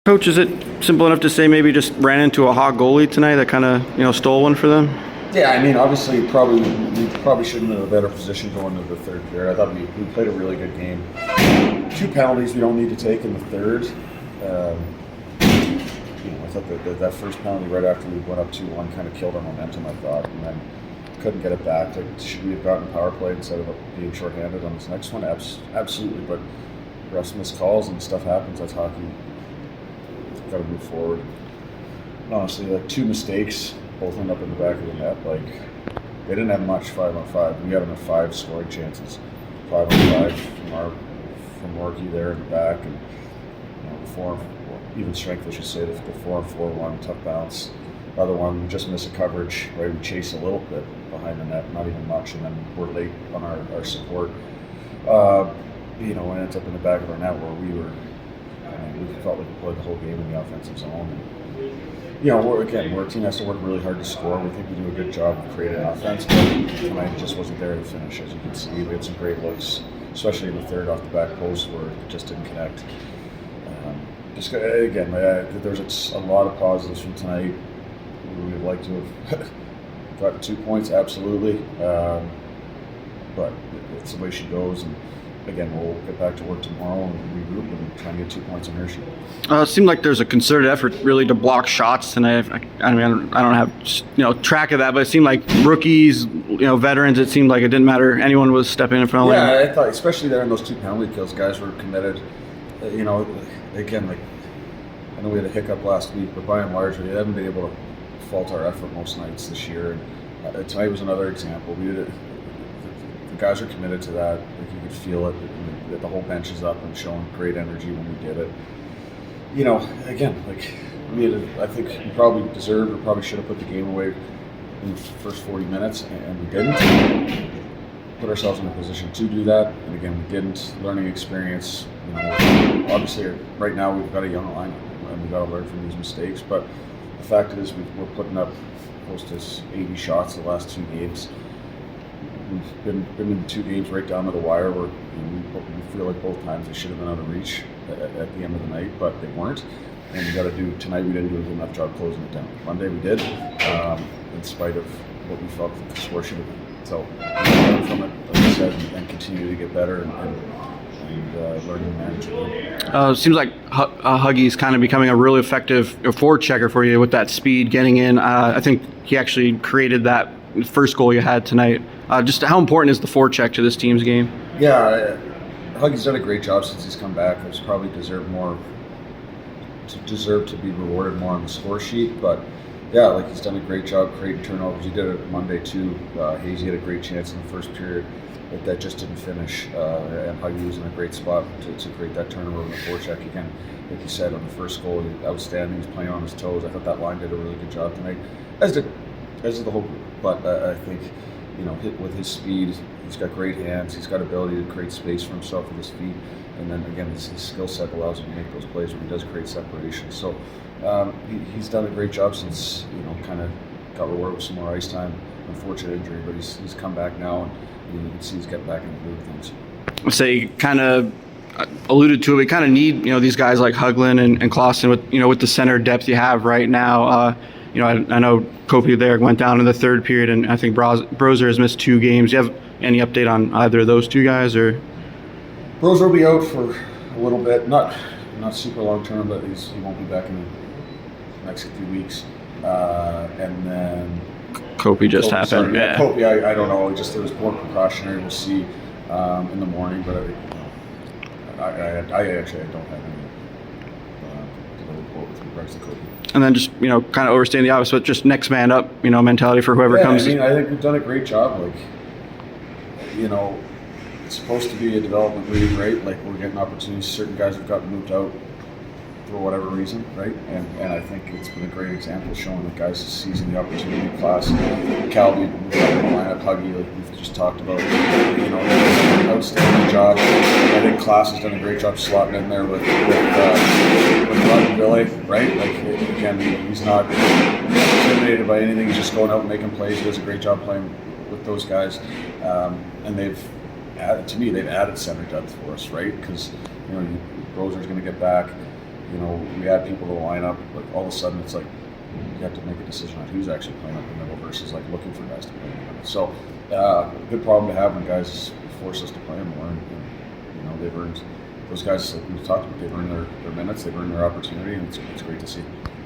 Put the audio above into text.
Coach, is it simple enough to say maybe just ran into a hot goalie tonight that kind of stole one for them? Yeah, I mean, obviously, we probably should have been in a better position going into the third period. I thought we played a really good game. 2 penalties we don't need to take in the third. I thought that first penalty right after we went up 2-1 kind of killed our momentum, I thought, and then couldn't get it back. Like, should we have gotten a power play instead of being shorthanded on this next one? Absolutely, but refs miss calls and stuff happens. That's hockey. Got to move forward. Honestly, like 2 mistakes, both end up in the back of the net. Like, they didn't have much 5-on-5. We got them at 5 scoring chances, 5-on-5 from Morky there in the back, and the 4, even strength, I should say, the 4-on-4 tough bounce. The other one, we just miss a coverage, right? We chase a little bit behind the net, not even much, and then we're late on our support. And it ends up in the back of our net where we felt like we played the whole game in the offensive zone. And, we're a team that has to work really hard to score. We think we do a good job of creating offense, but tonight just wasn't there to finish. As you can see, we had some great looks, especially in the third off the back post where it just didn't connect. There's a lot of positives from tonight. We would like to have gotten 2 points, absolutely, but it's the way she goes. And again, we'll get back to work tomorrow and regroup and try and get 2 points in her sheet. It seemed like there's a concerted effort really to block shots tonight. I don't have track of that, but it seemed like rookies, veterans. It seemed like it didn't matter. Anyone was stepping in front of them. Yeah, I thought, especially there in those 2 penalty kills, guys were committed. Again, like, I know we had a hiccup last week, but by and large, we haven't been able to fault our effort most nights this year. And tonight was another example. The guys are committed to that. Like, you could feel it. The whole bench is up and showing great energy when we did it. Again, like, I think we probably deserved or probably should have put the game away in the first 40 minutes, and we didn't. Put ourselves in a position to do that, and again, we didn't. Learning experience. Obviously, right now we've got a young line, and we've got to learn from these mistakes. But the fact is, we're putting up close to 80 shots the last 2 games. We've been in 2 games right down to the wire where we feel like both times they should have been out of reach at the end of the night, but they weren't. And we got to do tonight. We didn't do a good enough job closing it down. Monday we did, in spite of what we felt the score should have been. So learn from it, like I said, and continue to get better and learn to manage it. It seems like Huggy's kind of becoming a really effective forward checker for you with that speed getting in. I think he actually created that first goal you had tonight. Just how important is the forecheck to this team's game? Yeah, Huggy's done a great job since he's come back. He's probably deserved to be rewarded more on the score sheet, but yeah, like, he's done a great job creating turnovers. He did it Monday too. Hazy had a great chance in the first period, but that just didn't finish. And Huggy was in a great spot to create that turnover in the forecheck. Again, like you said, on the first goal, he was outstanding. He's playing on his toes. I thought that line did a really good job tonight, as did the whole group. But I think, with his speed, he's got great hands. He's got ability to create space for himself with his feet. And then again, his skill set allows him to make those plays where he does create separation. So he's done a great job since kind of got rewarded with some more ice time. Unfortunate injury, but he's come back now, and you can see he's getting back into the things. Say, kind of alluded to it. We kind of need these guys like Höglund and Clausen with the center depth you have right now. I know Kopi there went down in the third period, and I think Brozer has missed 2 games. Do you have any update on either of those 2 guys, or? Brozer will be out for a little bit, not super long term, but he won't be back in the next few weeks. And then Kopi just happened. Yeah, Kopi, I don't know. There was more precautionary. We'll see in the morning, but I actually don't have any report with regards to Kopi. And then just kind of overstaying the obvious, but just next man up mentality for whoever comes. I think we've done a great job. Like, it's supposed to be a development league, right? Like, we're getting opportunities. Certain guys have gotten moved out for whatever reason, right? And I think it's been a great example showing that guys are seizing the opportunity. Class, Calby, lineup, Huggy, like we've just talked about, outstanding job. I think Class has done a great job slotting in there with Rod and Billy, right? Like, again, he's not intimidated by anything. He's just going out and making plays. He does a great job playing with those guys, and they've added center depth for us, right? Because Brozer's going to get back. you know, we add people to the lineup, but all of a sudden it's like you have to make a decision on who's actually playing up the middle versus like looking for guys to play in the middle. So, good problem to have when guys force us to play them more. And you know, they've earned, those guys, like we've talked about, they've earned their minutes, they've earned their opportunity, and it's great to see.